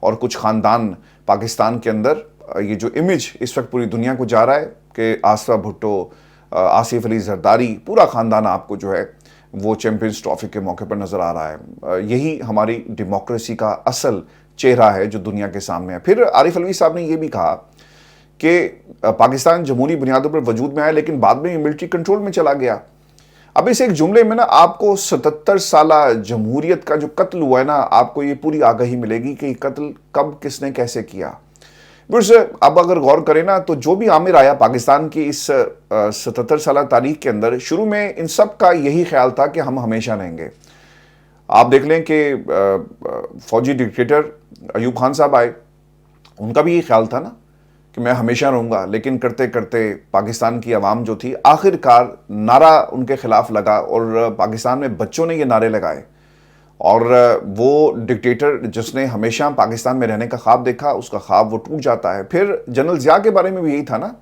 اور کچھ خاندان پاکستان کے اندر یہ جو امیج اس وقت پوری دنیا کو جا رہا ہے کہ آصفہ بھٹو، آصف علی زرداری، پورا خاندان آپ کو جو ہے وہ چیمپئنز ٹرافی کے موقع پر نظر آ رہا ہے. یہی ہماری ڈیموکریسی کا اصل چہرہ ہے جو دنیا کے سامنے ہے. پھر عارف علوی صاحب نے یہ بھی کہا کہ پاکستان جمہوری بنیادوں پر وجود میں آیا لیکن بعد میں ملٹری کنٹرول میں چلا گیا. اب اس ایک جملے میں نا آپ کو 77 سالہ جمہوریت کا جو قتل ہوا ہے نا، آپ کو یہ پوری آگاہی ملے گی کہ یہ قتل کب کس نے کیسے کیا. اب اگر غور کریں نا تو جو بھی عامر آیا پاکستان کی اس 77 سالہ تاریخ کے اندر، شروع میں ان سب کا یہی خیال تھا کہ ہم ہمیشہ رہیں گے. آپ دیکھ لیں کہ فوجی ڈکٹیٹر ایوب خان صاحب آئے، ان کا بھی یہ خیال تھا نا کہ میں ہمیشہ رہوں گا، لیکن کرتے کرتے پاکستان کی عوام جو تھی آخر کار نعرہ ان کے خلاف لگا اور پاکستان میں بچوں نے یہ نعرے لگائے، اور وہ ڈکٹیٹر جس نے ہمیشہ پاکستان میں رہنے کا خواب دیکھا، اس کا خواب وہ ٹوٹ جاتا ہے. پھر جنرل ضیاء کے بارے میں بھی یہی تھا نا.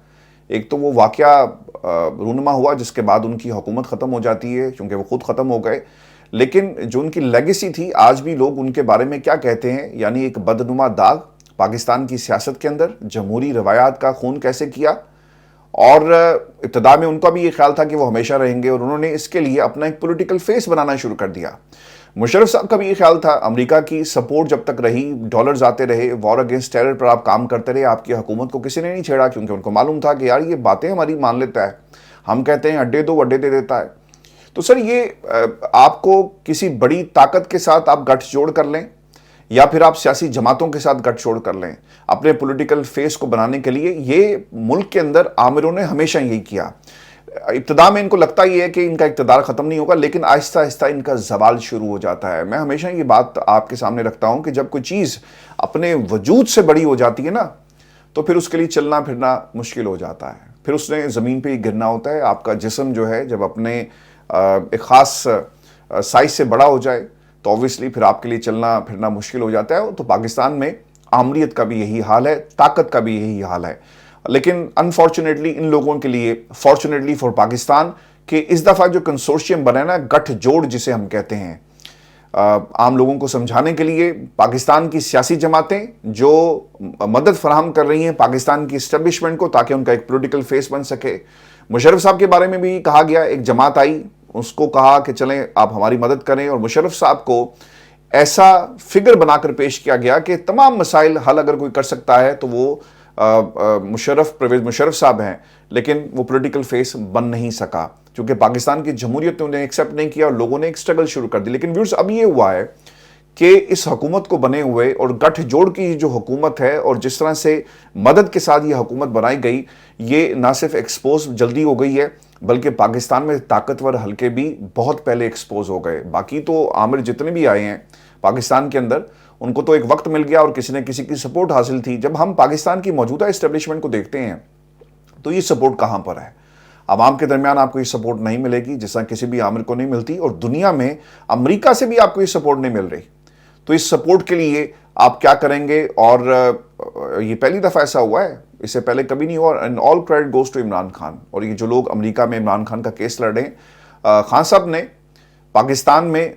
ایک تو وہ واقعہ رونما ہوا جس کے بعد ان کی حکومت ختم ہو جاتی ہے کیونکہ وہ خود ختم ہو گئے، لیکن جو ان کی لیگیسی تھی آج بھی لوگ ان کے بارے میں کیا کہتے ہیں، یعنی ایک بدنما داغ پاکستان کی سیاست کے اندر، جمہوری روایات کا خون کیسے کیا. اور ابتدا میں ان کا بھی یہ خیال تھا کہ وہ ہمیشہ رہیں گے، اور انہوں نے اس کے لیے اپنا ایک پولیٹیکل فیس بنانا شروع کر دیا. مشرف صاحب کا بھی یہ خیال تھا، امریکہ کی سپورٹ جب تک رہی، ڈالرز آتے رہے، وار اگینسٹ ٹیرر پر آپ کام کرتے رہے، آپ کی حکومت کو کسی نے نہیں چھیڑا کیونکہ ان کو معلوم تھا کہ یار یہ باتیں ہماری مان لیتا ہے، ہم کہتے ہیں اڈے دو اڈے دے دیتا ہے. تو سر یہ آپ کو کسی بڑی طاقت کے ساتھ آپ گٹھ جوڑ کر لیں یا پھر آپ سیاسی جماعتوں کے ساتھ گٹھ جوڑ کر لیں اپنے پولیٹیکل فیس کو بنانے کے لیے، یہ ملک کے اندر عامروں نے ہمیشہ یہی کیا. ابتدا میں ان کو لگتا ہی ہے کہ ان کا اقتدار ختم نہیں ہوگا، لیکن آہستہ آہستہ ان کا زوال شروع ہو جاتا ہے. میں ہمیشہ یہ بات آپ کے سامنے رکھتا ہوں کہ جب کوئی چیز اپنے وجود سے بڑی ہو جاتی ہے نا تو پھر اس کے لیے چلنا پھرنا مشکل ہو جاتا ہے، پھر اس نے زمین پہ ہی گرنا ہوتا ہے. آپ کا جسم جو ہے جب اپنے ایک خاص سائز سے بڑا ہو جائے تو اوبویسلی پھر آپ کے لیے چلنا پھرنا مشکل ہو جاتا ہے. تو پاکستان میں آمریت کا بھی یہی حال ہے، طاقت کا بھی یہی حال ہے. لیکن انفارچونیٹلی ان لوگوں کے لیے، فارچونیٹلی فار پاکستان، کہ اس دفعہ جو کنسورشیم بنا ہے نا، گٹھ جوڑ جسے ہم کہتے ہیں، عام لوگوں کو سمجھانے کے لیے پاکستان کی سیاسی جماعتیں جو مدد فراہم کر رہی ہیں پاکستان کی اسٹیبلشمنٹ کو تاکہ ان کا ایک پولیٹیکل فیس بن سکے. مشرف صاحب کے بارے میں بھی کہا گیا، ایک جماعت آئی، اس کو کہا کہ چلیں آپ ہماری مدد کریں، اور مشرف صاحب کو ایسا فگر بنا کر پیش کیا گیا کہ تمام مسائل حل اگر کوئی کر سکتا ہے تو وہ پرویز مشرف صاحب ہیں، لیکن وہ پولیٹیکل فیس بن نہیں سکا کیونکہ پاکستان کی جمہوریت نے انہیں ایکسیپٹ نہیں کیا اور لوگوں نے ایک سٹرگل شروع کر دی. لیکن ویورز اب یہ ہوا ہے کہ اس حکومت کو بنے ہوئے اور گٹھ جوڑ کی جو حکومت ہے اور جس طرح سے مدد کے ساتھ یہ حکومت بنائی گئی، یہ نہ صرف ایکسپوز جلدی ہو گئی ہے بلکہ پاکستان میں طاقتور حلقے بھی بہت پہلے ایکسپوز ہو گئے. باقی تو عامر جتنے بھی آئے ہیں پاکستان کے اندر ان کو تو ایک وقت مل گیا اور کسی نے کسی کی سپورٹ حاصل تھی. جب ہم پاکستان کی موجودہ اسٹیبلشمنٹ کو دیکھتے ہیں تو یہ سپورٹ کہاں پر ہے؟ عوام کے درمیان آپ کو یہ سپورٹ نہیں ملے گی جس طرح کسی بھی عامر کو نہیں ملتی، اور دنیا میں امریکہ سے بھی آپ کو یہ سپورٹ نہیں مل رہی. تو اس سپورٹ کے لیے آپ کیا کریں گے؟ اور یہ پہلی دفعہ ایسا ہوا ہے، اس سے پہلے کبھی نہیں ہوا. And all credit goes to Imran Khan. اور یہ جو لوگ امریکہ میں عمران خان کا کیس لڑ رہے ہیں، خان صاحب نے پاکستان میں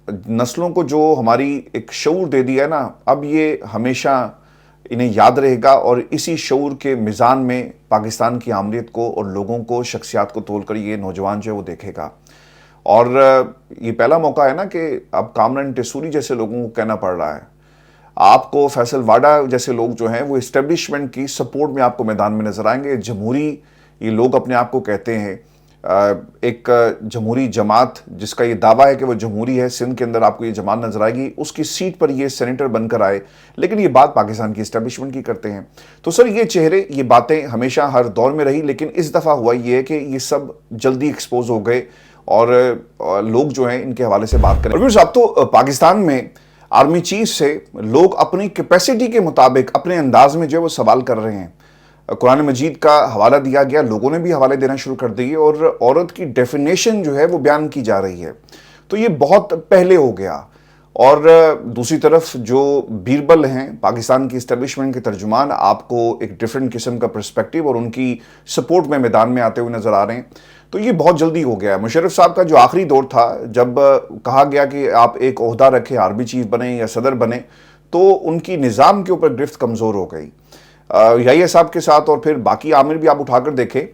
نسلوں کو جو ہماری ایک شعور دے دیا ہے نا، اب یہ ہمیشہ انہیں یاد رہے گا، اور اسی شعور کے میزان میں پاکستان کی آمریت کو اور لوگوں کو، شخصیات کو تول کر یہ نوجوان جو ہے وہ دیکھے گا. اور یہ پہلا موقع ہے نا کہ اب کامران ٹیسوری جیسے لوگوں کو کہنا پڑ رہا ہے، آپ کو فیصل واڈا جیسے لوگ جو ہیں وہ اسٹیبلشمنٹ کی سپورٹ میں آپ کو میدان میں نظر آئیں گے. جمہوری یہ لوگ اپنے آپ کو کہتے ہیں، ایک جمہوری جماعت جس کا یہ دعویٰ ہے کہ وہ جمہوری ہے، سندھ کے اندر آپ کو یہ جماعت نظر آئے گی، اس کی سیٹ پر یہ سینیٹر بن کر آئے، لیکن یہ بات پاکستان کی اسٹیبلشمنٹ کی کرتے ہیں. تو سر یہ چہرے، یہ باتیں ہمیشہ ہر دور میں رہی، لیکن اس دفعہ ہوا یہ ہے کہ یہ سب جلدی ایکسپوز ہو گئے اور لوگ جو ہیں ان کے حوالے سے بات کریں. اور اب تو پاکستان میں آرمی چیف سے لوگ اپنی کیپیسٹی کے مطابق اپنے انداز میں جو ہے وہ سوال کر رہے ہیں. قرآن مجید کا حوالہ دیا گیا، لوگوں نے بھی حوالے دینا شروع کر دیے، اور عورت کی ڈیفینیشن جو ہے وہ بیان کی جا رہی ہے. تو یہ بہت پہلے ہو گیا. اور دوسری طرف جو بیربل ہیں پاکستان کی اسٹیبلشمنٹ کے ترجمان، آپ کو ایک ڈیفرنٹ قسم کا پرسپیکٹیو اور ان کی سپورٹ میں میدان میں آتے ہوئے نظر آ رہے ہیں. تو یہ بہت جلدی ہو گیا. مشرف صاحب کا جو آخری دور تھا، جب کہا گیا کہ آپ ایک عہدہ رکھیں، آرمی چیف بنیں یا صدر بنیں، تو ان کی نظام کے اوپر گرفت کمزور ہو گئی. یحییٰ صاحب کے ساتھ اور پھر باقی عامر بھی آپ اٹھا کر دیکھیں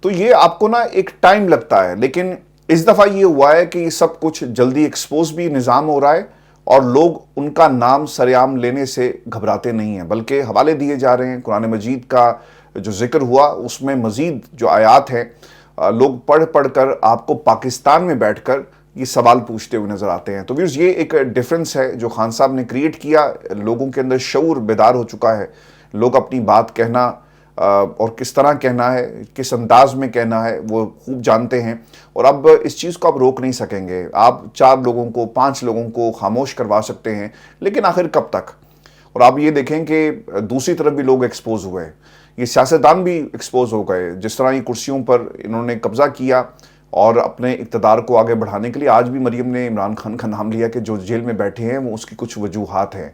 تو یہ آپ کو نا ایک ٹائم لگتا ہے، لیکن اس دفعہ یہ ہوا ہے کہ یہ سب کچھ جلدی ایکسپوز بھی نظام ہو رہا ہے اور لوگ ان کا نام سریعام لینے سے گھبراتے نہیں ہیں، بلکہ حوالے دیے جا رہے ہیں. قرآن مجید کا جو ذکر ہوا اس میں مزید جو آیات ہیں لوگ پڑھ پڑھ کر آپ کو پاکستان میں بیٹھ کر یہ سوال پوچھتے ہوئے نظر آتے ہیں. تو ویورز یہ ایک ڈیفرنس ہے جو خان صاحب نے کریٹ کیا. لوگوں کے اندر شعور بیدار ہو چکا ہے، لوگ اپنی بات کہنا اور کس طرح کہنا ہے، کس انداز میں کہنا ہے وہ خوب جانتے ہیں، اور اب اس چیز کو آپ روک نہیں سکیں گے. آپ 4 لوگوں کو 5 لوگوں کو خاموش کروا سکتے ہیں، لیکن آخر کب تک؟ اور آپ یہ دیکھیں کہ دوسری طرف بھی لوگ ایکسپوز ہوئے، یہ سیاستدان بھی ایکسپوز ہو گئے. جس طرح یہ کرسیوں پر انہوں نے قبضہ کیا اور اپنے اقتدار کو آگے بڑھانے کے لیے، آج بھی مریم نے عمران خان کا نام لیا کہ جو جیل میں بیٹھے ہیں وہ اس کی کچھ وجوہات ہیں.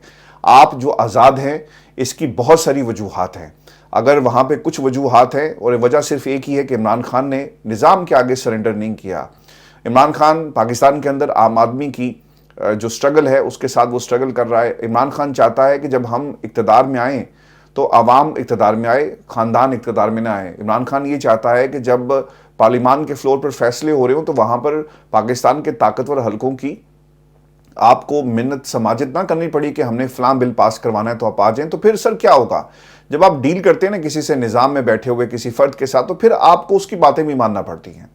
آپ جو آزاد ہیں اس کی بہت ساری وجوہات ہیں. اگر وہاں پہ کچھ وجوہات ہیں اور وجہ صرف ایک ہی ہے کہ عمران خان نے نظام کے آگے سرنڈر نہیں کیا. عمران خان پاکستان کے اندر عام آدمی کی جو سٹرگل ہے اس کے ساتھ وہ سٹرگل کر رہا ہے. عمران خان چاہتا ہے کہ جب ہم اقتدار میں آئیں تو عوام اقتدار میں آئے، خاندان اقتدار میں نہ آئے. عمران خان یہ چاہتا ہے کہ جب پارلیمان کے فلور پر فیصلے ہو رہے ہوں تو وہاں پر پاکستان کے طاقتور حلقوں کی آپ کو منت سماجت نہ کرنی پڑی کہ ہم نے فلاں بل پاس کروانا ہے تو آپ آ جائیں. تو پھر سر کیا ہوگا جب آپ ڈیل کرتے ہیں نا کسی سے، نظام میں بیٹھے ہوئے کسی فرد کے ساتھ، تو پھر آپ کو اس کی باتیں بھی ماننا پڑتی ہیں.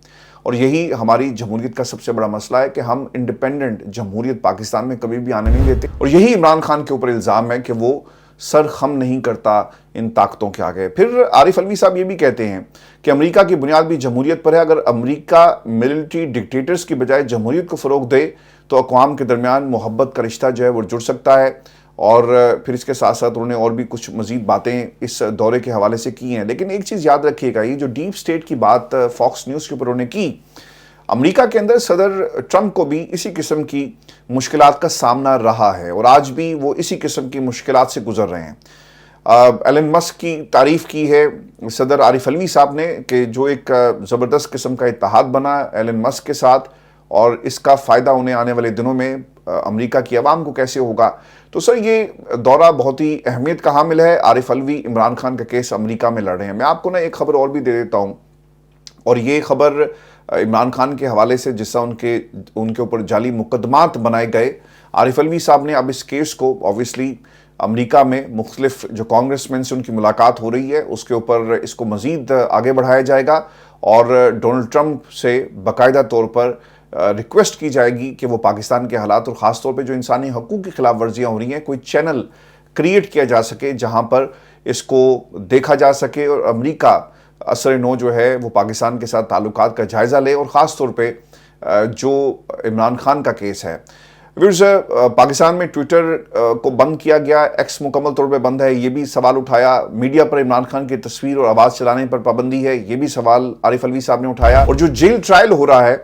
اور یہی ہماری جمہوریت کا سب سے بڑا مسئلہ ہے کہ ہم انڈیپینڈنٹ جمہوریت پاکستان میں کبھی بھی آنے نہیں دیتے. اور یہی عمران خان کے اوپر الزام ہے کہ وہ سر خم نہیں کرتا ان طاقتوں کے آگے. پھر عارف علوی صاحب یہ بھی کہتے ہیں کہ امریکہ کی بنیاد بھی جمہوریت پر ہے. اگر امریکہ ملٹری ڈکٹیٹرز کی بجائے جمہوریت کو فروغ دے تو اقوام کے درمیان محبت کا رشتہ جو ہے وہ جڑ سکتا ہے. اور پھر اس کے ساتھ ساتھ انہوں نے اور بھی کچھ مزید باتیں اس دورے کے حوالے سے کی ہیں. لیکن ایک چیز یاد رکھیے گا، یہ جو ڈیپ سٹیٹ کی بات فاکس نیوز کے اوپر انہوں نے کی، امریکہ کے اندر صدر ٹرمپ کو بھی اسی قسم کی مشکلات کا سامنا رہا ہے اور آج بھی وہ اسی قسم کی مشکلات سے گزر رہے ہیں. ایلن مسک کی تعریف کی ہے صدر عارف علوی صاحب نے کہ جو ایک زبردست قسم کا اتحاد بنا ایلن مسک کے ساتھ، اور اس کا فائدہ انہیں آنے والے دنوں میں امریکہ کی عوام کو کیسے ہوگا. تو سر یہ دورہ بہت ہی اہمیت کا حامل ہے. عارف علوی عمران خان کا کیس امریکہ میں لڑ رہے ہیں. میں آپ کو نا ایک خبر اور بھی دے دیتا ہوں، اور یہ خبر عمران خان کے حوالے سے جس طرح ان کے اوپر جعلی مقدمات بنائے گئے. عارف علوی صاحب نے اب اس کیس کو آبویسلی امریکہ میں مختلف جو کانگریس مین سے ان کی ملاقات ہو رہی ہے اس کے اوپر اس کو مزید آگے بڑھایا جائے گا، اور ڈونلڈ ٹرمپ سے باقاعدہ طور پر ریکویسٹ کی جائے گی کہ وہ پاکستان کے حالات اور خاص طور پہ جو انسانی حقوق کی خلاف ورزیاں ہو رہی ہیں کوئی چینل کریٹ کیا جا سکے جہاں پر اس کو دیکھا جا سکے، اور امریکہ اثر نو جو ہے وہ پاکستان کے ساتھ تعلقات کا جائزہ لے. اور خاص طور پہ جو عمران خان کا کیس ہے. ویورز، پاکستان میں ٹویٹر کو بند کیا گیا، ایکس مکمل طور پہ بند ہے، یہ بھی سوال اٹھایا. میڈیا پر عمران خان کی تصویر اور آواز چلانے پر پابندی ہے، یہ بھی سوال عارف علوی صاحب نے اٹھایا. اور جو جیل ٹرائل ہو رہا ہے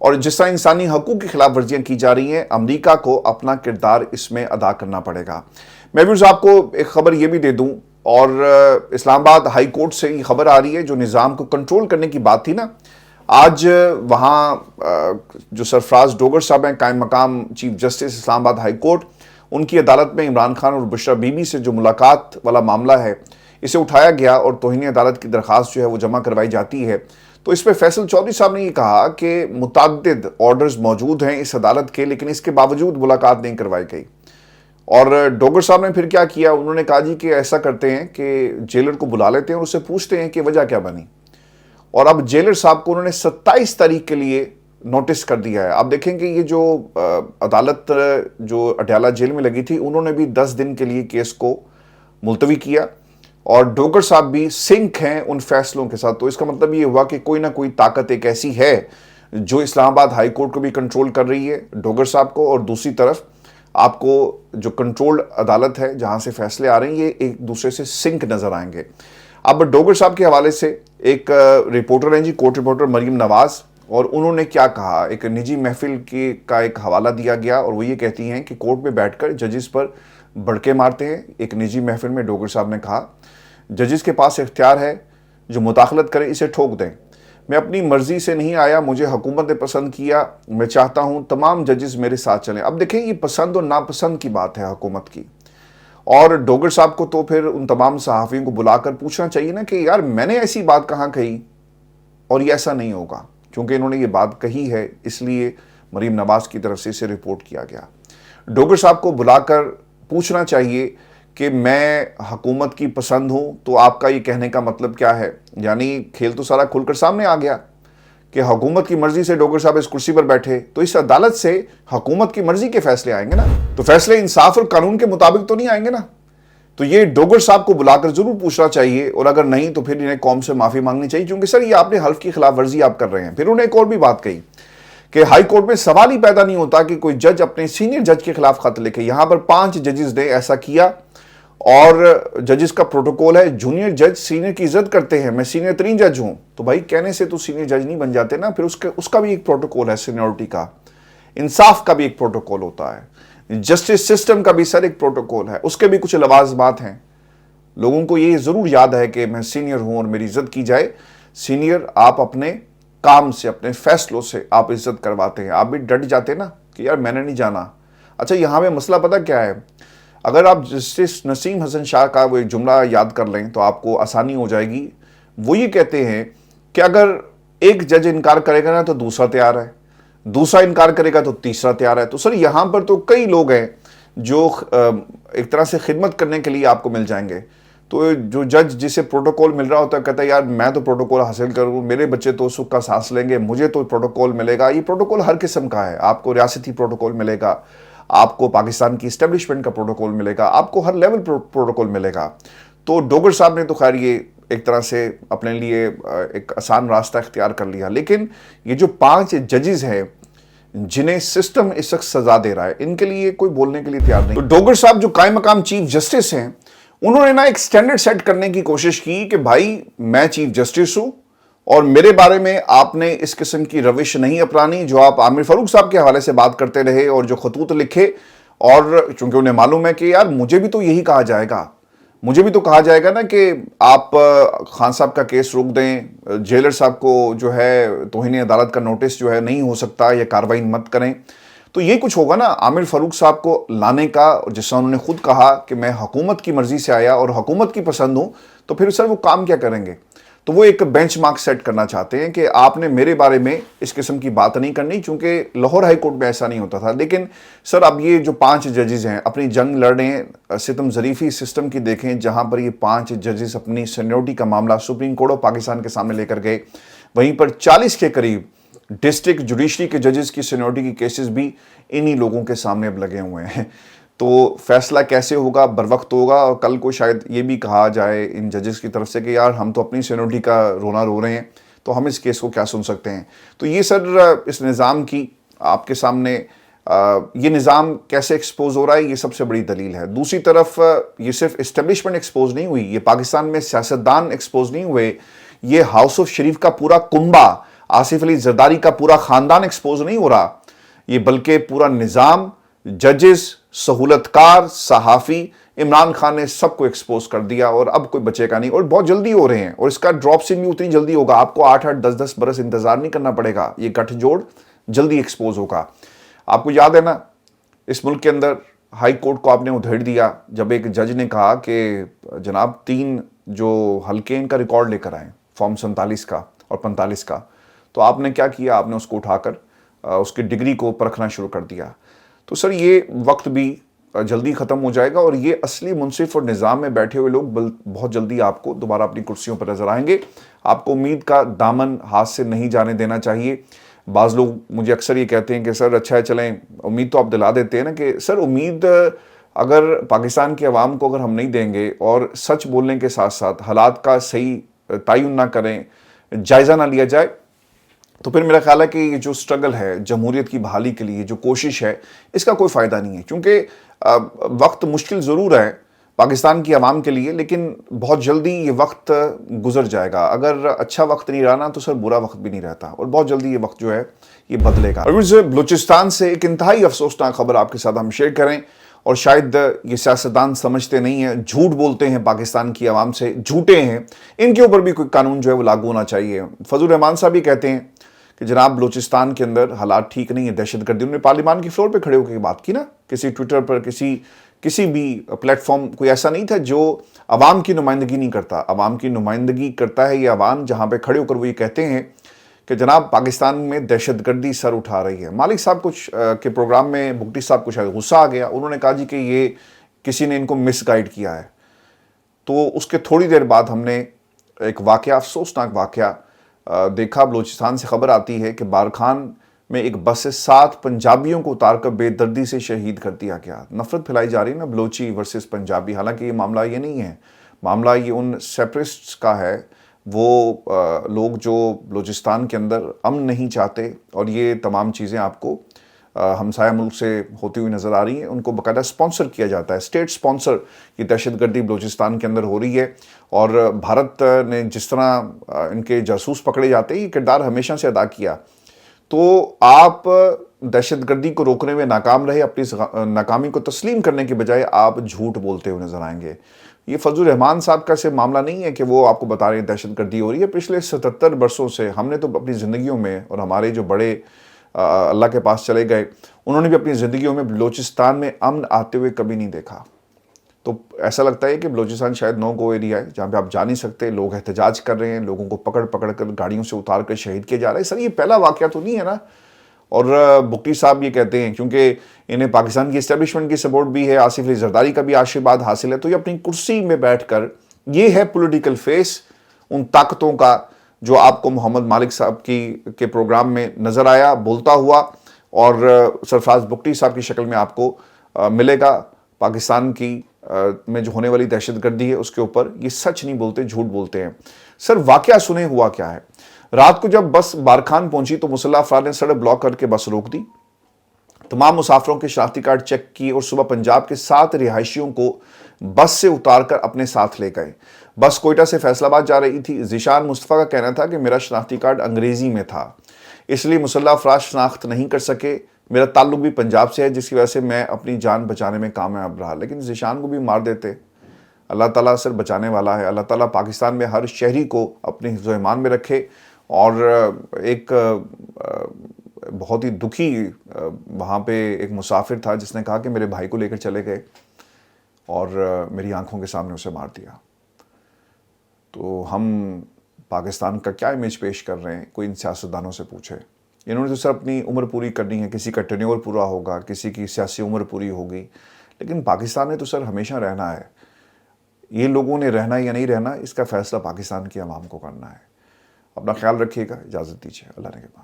اور جس طرح انسانی حقوق کی خلاف ورزیاں کی جا رہی ہیں، امریکہ کو اپنا کردار اس میں ادا کرنا پڑے گا. میں ویورز آپ کو ایک خبر یہ بھی دے دوں، اور اسلام آباد ہائی کورٹ سے یہ خبر آ رہی ہے جو نظام کو کنٹرول کرنے کی بات تھی نا، آج وہاں جو سرفراز ڈوگر صاحب ہیں قائم مقام چیف جسٹس اسلام آباد ہائی کورٹ، ان کی عدالت میں عمران خان اور بشرا بی بی سے جو ملاقات والا معاملہ ہے اسے اٹھایا گیا اور توہین عدالت کی درخواست جو ہے وہ جمع کروائی جاتی ہے. تو اس پہ فیصل چودھری صاحب نے یہ کہا کہ متعدد آرڈرز موجود ہیں اس عدالت کے، لیکن اس کے باوجود ملاقات نہیں کروائی گئی. اور ڈوگر صاحب نے پھر کیا کیا، انہوں نے کہا جی کہ ایسا کرتے ہیں کہ جیلر کو بلا لیتے ہیں اور اسے پوچھتے ہیں کہ وجہ کیا بنی. اور اب جیلر صاحب کو انہوں نے 27 تاریخ کے لیے نوٹس کر دیا ہے. آپ دیکھیں کہ یہ جو عدالت جو اڈیالہ جیل میں لگی تھی، انہوں نے بھی 10 دن کے لیے کیس کو ملتوی کیا، اور ڈوگر صاحب بھی سنک ہیں ان فیصلوں کے ساتھ. تو اس کا مطلب یہ ہوا کہ کوئی نہ کوئی طاقت ایک ایسی ہے جو اسلام آباد ہائی کورٹ کو بھی کنٹرول کر رہی ہے، ڈوگر صاحب کو، اور دوسری طرف آپ کو جو کنٹرولڈ عدالت ہے جہاں سے فیصلے آ رہے ہیں یہ ایک دوسرے سے سنک نظر آئیں گے. اب ڈوگر صاحب کے حوالے سے ایک رپورٹر ہیں جی، کورٹ رپورٹر مریم نواز، اور انہوں نے کیا کہا، ایک نجی محفل کا ایک حوالہ دیا گیا، اور وہ یہ کہتی ہیں کہ کورٹ میں بیٹھ کر ججز پر بڑکے مارتے ہیں. ایک نجی محفل میں ڈوگر صاحب نے کہا ججز کے پاس اختیار ہے، جو مداخلت کرے اسے ٹھوک دیں. میں اپنی مرضی سے نہیں آیا، مجھے حکومت نے پسند کیا، میں چاہتا ہوں تمام ججز میرے ساتھ چلیں. اب دیکھیں یہ پسند اور ناپسند کی بات ہے حکومت کی. اور ڈوگر صاحب کو تو پھر ان تمام صحافیوں کو بلا کر پوچھنا چاہیے نا کہ یار میں نے ایسی بات کہاں کہی، اور یہ ایسا نہیں ہوگا کیونکہ انہوں نے یہ بات کہی ہے، اس لیے مریم نواز کی طرف سے اسے رپورٹ کیا گیا۔ ڈوگر صاحب کو بلا کر پوچھنا چاہیے کہ میں حکومت کی پسند ہوں تو آپ کا یہ کہنے کا مطلب کیا ہے؟ یعنی کھیل تو سارا کھل کر سامنے آ گیا کہ حکومت کی مرضی سے ڈوگر صاحب اس کرسی پر بیٹھے، تو اس عدالت سے حکومت کی مرضی کے فیصلے آئیں گے نا، تو فیصلے انصاف اور قانون کے مطابق تو نہیں آئیں گے نا۔ تو یہ ڈوگر صاحب کو بلا کر ضرور پوچھنا چاہیے، اور اگر نہیں تو پھر انہیں قوم سے معافی مانگنی چاہیے، کیونکہ سر یہ آپ نے حلف کی خلاف ورزی آپ کر رہے ہیں۔ پھر انہوں نے ایک اور بھی بات کہی کہ ہائی کورٹ میں سوال ہی پیدا نہیں ہوتا کہ کوئی جج اپنے سینئر جج کے خلاف خط لکھے۔ یہاں پر 5 ججز نے ایسا کیا، اور ججز کا پروٹوکول ہے جونیئر جج سینئر کی عزت کرتے ہیں، میں سینئر ترین جج ہوں، تو بھائی کہنے سے تو سینئر جج نہیں بن جاتے نا، پھر اس کا بھی ایک پروٹوکول ہے سینیورٹی کا، انصاف کا بھی ایک پروٹوکول ہوتا ہے، جسٹس سسٹم کا بھی سر ایک پروٹوکول ہے، اس کے بھی کچھ لوازمات ہیں۔ لوگوں کو یہ ضرور یاد ہے کہ میں سینئر ہوں اور میری عزت کی جائے۔ سینئر آپ اپنے کام سے، اپنے فیصلوں سے آپ عزت کرواتے ہیں، آپ بھی ڈٹ جاتے نا کہ یار میں نے نہیں جانا۔ اچھا یہاں میں مسئلہ پتہ کیا ہے؟ اگر آپ جسٹس نسیم حسن شاہ کا وہ ایک جملہ یاد کر لیں تو آپ کو آسانی ہو جائے گی۔ وہ یہ کہتے ہیں کہ اگر ایک جج انکار کرے گا نا تو دوسرا تیار ہے، دوسرا انکار کرے گا تو تیسرا تیار ہے۔ تو سر یہاں پر تو کئی لوگ ہیں جو ایک طرح سے خدمت کرنے کے لیے آپ کو مل جائیں گے۔ تو جو جج جسے پروٹوکول مل رہا ہوتا ہے کہتا ہے یار میں تو پروٹوکول حاصل کروں، میرے بچے تو سکھ کا سانس لیں گے، مجھے تو پروٹوکول ملے گا۔ یہ پروٹوکول ہر قسم کا ہے، آپ کو ریاستی پروٹوکول ملے گا، آپ کو پاکستان کی اسٹیبلشمنٹ کا پروٹوکول ملے گا، آپ کو ہر لیول پروٹوکول ملے گا۔ تو ڈوگر صاحب نے تو خیر یہ ایک طرح سے اپنے لیے ایک آسان راستہ اختیار کر لیا، لیکن یہ جو 5 ججز ہیں جنہیں سسٹم اس وقت سزا دے رہا ہے، ان کے لیے کوئی بولنے کے لیے تیار نہیں۔ تو ڈوگر صاحب جو قائم مقام چیف جسٹس ہیں، انہوں نے نا ایک سٹینڈرڈ سیٹ کرنے کی کوشش کی کہ بھائی میں چیف جسٹس ہوں اور میرے بارے میں آپ نے اس قسم کی روش نہیں اپنانی جو آپ عامر فاروق صاحب کے حوالے سے بات کرتے رہے اور جو خطوط لکھے، اور چونکہ انہیں معلوم ہے کہ یار مجھے بھی تو یہی کہا جائے گا، مجھے بھی تو کہا جائے گا نا کہ آپ خان صاحب کا کیس روک دیں، جیلر صاحب کو جو ہے توہین عدالت کا نوٹس جو ہے نہیں ہو سکتا، یا کارروائی مت کریں، تو یہ کچھ ہوگا نا عامر فاروق صاحب کو لانے کا، جس سے انہوں نے خود کہا کہ میں حکومت کی مرضی سے آیا اور حکومت کی پسند ہوں، تو پھر سر وہ کام کیا کریں گے؟ تو وہ ایک بینچ مارک سیٹ کرنا چاہتے ہیں کہ آپ نے میرے بارے میں اس قسم کی بات نہیں کرنی، چونکہ لاہور ہائی کورٹ میں ایسا نہیں ہوتا تھا۔ لیکن سر اب یہ جو 5 ججز ہیں اپنی جنگ لڑ رہے ہیں، ستم ظریفی سسٹم کی دیکھیں جہاں پر یہ 5 ججز اپنی سینیورٹی کا معاملہ سپریم کورٹ آف پاکستان کے سامنے لے کر گئے، وہیں پر 40 کے قریب ڈسٹرکٹ جوڈیشری کے ججز کی سینیورٹی کی کیسز بھی انہی لوگوں کے سامنے اب لگے ہوئے ہیں۔ تو فیصلہ کیسے ہوگا؟ بر وقت ہوگا، اور کل کو شاید یہ بھی کہا جائے ان ججز کی طرف سے کہ یار ہم تو اپنی سینیورٹی کا رونا رو رہے ہیں، تو ہم اس کیس کو کیا سن سکتے ہیں۔ تو یہ سر اس نظام کی آپ کے سامنے یہ نظام کیسے ایکسپوز ہو رہا ہے، یہ سب سے بڑی دلیل ہے۔ دوسری طرف یہ صرف اسٹیبلشمنٹ ایکسپوز نہیں ہوئی، یہ پاکستان میں سیاستدان ایکسپوز نہیں ہوئے، یہ ہاؤس آف شریف کا پورا کنبہ، آصف علی زرداری کا پورا خاندان ایکسپوز نہیں ہو رہا، یہ بلکہ پورا نظام، ججز، سہولت کار، صحافی، عمران خان نے سب کو ایکسپوز کر دیا، اور اب کوئی بچے کا نہیں، اور بہت جلدی ہو رہے ہیں، اور اس کا ڈراپ سن بھی اتنی جلدی ہوگا، آپ کو 8 10 برس انتظار نہیں کرنا پڑے گا، یہ گٹھ جوڑ جلدی ایکسپوز ہوگا۔ آپ کو یاد ہے نا اس ملک کے اندر ہائی کورٹ کو آپ نے ادھیڑ دیا جب ایک جج نے کہا کہ جناب 3 جو حلقے ان کا ریکارڈ لے کر آئیں، فارم 47 کا اور 45 کا، تو آپ نے کیا کیا؟ آپ نے اس کو اٹھا کر اس کی ڈگری کو پرکھنا شروع کر دیا۔ تو سر یہ وقت بھی جلدی ختم ہو جائے گا، اور یہ اصلی منصف اور نظام میں بیٹھے ہوئے لوگ بہت جلدی آپ کو دوبارہ اپنی کرسیوں پر نظر آئیں گے۔ آپ کو امید کا دامن ہاتھ سے نہیں جانے دینا چاہیے۔ بعض لوگ مجھے اکثر یہ کہتے ہیں کہ سر اچھا ہے چلیں، امید تو آپ دلا دیتے ہیں نا، کہ سر امید اگر پاکستان کی عوام کو اگر ہم نہیں دیں گے اور سچ بولنے کے ساتھ ساتھ حالات کا صحیح تعین نہ کریں، جائزہ نہ لیا جائے، تو پھر میرا خیال ہے کہ یہ جو سٹرگل ہے جمہوریت کی بحالی کے لیے، جو کوشش ہے، اس کا کوئی فائدہ نہیں ہے، کیونکہ وقت مشکل ضرور ہے پاکستان کی عوام کے لیے، لیکن بہت جلدی یہ وقت گزر جائے گا۔ اگر اچھا وقت نہیں رہا نا تو سر برا وقت بھی نہیں رہتا، اور بہت جلدی یہ وقت جو ہے یہ بدلے گا۔ بلوچستان سے ایک انتہائی افسوسناک خبر آپ کے ساتھ ہم شیئر کریں، اور شاید یہ سیاستدان سمجھتے نہیں ہیں، جھوٹ بولتے ہیں پاکستان کی عوام سے، جھوٹے ہیں، ان کے اوپر بھی کوئی قانون جو ہے وہ لاگو ہونا چاہیے۔ فضل الرحمان صاحب بھی کہتے ہیں کہ جناب بلوچستان کے اندر حالات ٹھیک نہیں ہے، دہشت گردی، انہوں نے پارلیمان کی فلور پہ کھڑے ہو کے بات کی نا، کسی ٹویٹر پر، کسی کسی بھی پلیٹ فارم کوئی ایسا نہیں تھا جو عوام کی نمائندگی نہیں کرتا. عوام کی نمائندگی کرتا ہے یہ عوام, جہاں پہ کھڑے ہو کر وہ یہ کہتے ہیں کہ جناب پاکستان میں دہشت گردی سر اٹھا رہی ہے. مالک صاحب کچھ کے پروگرام میں بگٹی صاحب کو شاید غصہ آ گیا, انہوں نے کہا جی کہ یہ کسی نے ان کو مس گائیڈ کیا ہے. تو اس کے تھوڑی دیر بعد ہم نے ایک واقعہ, افسوسناک واقعہ دیکھا. بلوچستان سے خبر آتی ہے کہ بارکھان میں ایک بس سے 7 پنجابیوں کو اتار کر بے دردی سے شہید کر دیا گیا. نفرت پھیلائی جا رہی ہے نا, بلوچی ورسز پنجابی. حالانکہ یہ معاملہ یہ نہیں ہے, معاملہ یہ ان سیپریسٹس کا ہے, وہ لوگ جو بلوچستان کے اندر امن نہیں چاہتے, اور یہ تمام چیزیں آپ کو ہمسایہ ملک سے ہوتی ہوئی نظر آ رہی ہیں. ان کو باقاعدہ سپانسر کیا جاتا ہے, اسٹیٹ سپانسر یہ دہشت گردی بلوچستان کے اندر ہو رہی ہے. اور بھارت نے جس طرح ان کے جاسوس پکڑے جاتے ہیں, یہ کردار ہمیشہ سے ادا کیا. تو آپ دہشت گردی کو روکنے میں ناکام رہے, اپنی ناکامی کو تسلیم کرنے کے بجائے آپ جھوٹ بولتے ہوئے نظر آئیں گے. یہ فضل الرحمان صاحب کا سے معاملہ نہیں ہے کہ وہ آپ کو بتا رہے ہیں دہشت گردی ہو رہی ہے. پچھلے 77 برسوں سے ہم نے تو اپنی زندگیوں میں, اور ہمارے جو بڑے اللہ کے پاس چلے گئے, انہوں نے بھی اپنی زندگیوں میں بلوچستان میں امن آتے ہوئے کبھی نہیں دیکھا. تو ایسا لگتا ہے کہ بلوچستان شاید نو گو ایریا ہے, جہاں پہ آپ جا نہیں سکتے. لوگ احتجاج کر رہے ہیں, لوگوں کو پکڑ پکڑ کر گاڑیوں سے اتار کر شہید کیے جا رہے ہیں. سر یہ پہلا واقعہ تو نہیں ہے نا. اور بگٹی صاحب یہ کہتے ہیں کیونکہ انہیں پاکستان کی اسٹیبلشمنٹ کی سپورٹ بھی ہے, آصف علی زرداری کا بھی آشیرواد حاصل ہے, تو یہ اپنی کرسی میں بیٹھ کر, یہ ہے پولیٹیکل فیس ان طاقتوں کا جو آپ کو محمد مالک صاحب کے پروگرام میں نظر آیا بولتا ہوا, اور سرفراز بگٹی صاحب کی شکل میں آپ کو ملے گا. پاکستان کی میں جو ہونے والی دہشت گردی ہے اس کے اوپر یہ سچ نہیں بولتے, جھوٹ بولتے ہیں. سر واقعہ سنے ہوا کیا ہے. رات کو جب بس بارکھان پہنچی تو مسلح افراد نے سڑک بلاک کر کے بس روک دی, تمام مسافروں کے شناختی کارڈ چیک کیے, اور صبح پنجاب کے 7 رہائشیوں کو بس سے اتار کر اپنے ساتھ لے گئے. بس کوئٹہ سے فیصل آباد جا رہی تھی. ذیشان مصطفیٰ کا کہنا تھا کہ میرا شناختی کارڈ انگریزی میں تھا, اس لیے مسلح افراد شناخت نہیں کر سکے. میرا تعلق بھی پنجاب سے ہے, جس کی وجہ سے میں اپنی جان بچانے میں کامیاب رہا. لیکن ذیشان کو بھی مار دیتے. اللہ تعالیٰ سر بچانے والا ہے. اللہ تعالیٰ پاکستان میں ہر شہری کو اپنے حفظ و ایمان میں رکھے. اور ایک بہت ہی دکھی وہاں پہ ایک مسافر تھا جس نے کہا کہ میرے بھائی کو لے کر چلے گئے اور میری آنکھوں کے سامنے اسے مار دیا. تو ہم پاکستان کا کیا امیج پیش کر رہے ہیں, کوئی ان سیاستدانوں سے پوچھے. انہوں نے تو سر اپنی عمر پوری کرنی ہے, کسی کا ٹینیور پورا ہوگا, کسی کی سیاسی عمر پوری ہوگی, لیکن پاکستان میں تو سر ہمیشہ رہنا ہے. یہ لوگوں نے رہنا یا نہیں رہنا, اس کا فیصلہ پاکستان کی عوام کو کرنا ہے. اپنا خیال رکھیے گا, اجازت دیجیے, اللہ نے کے بعد.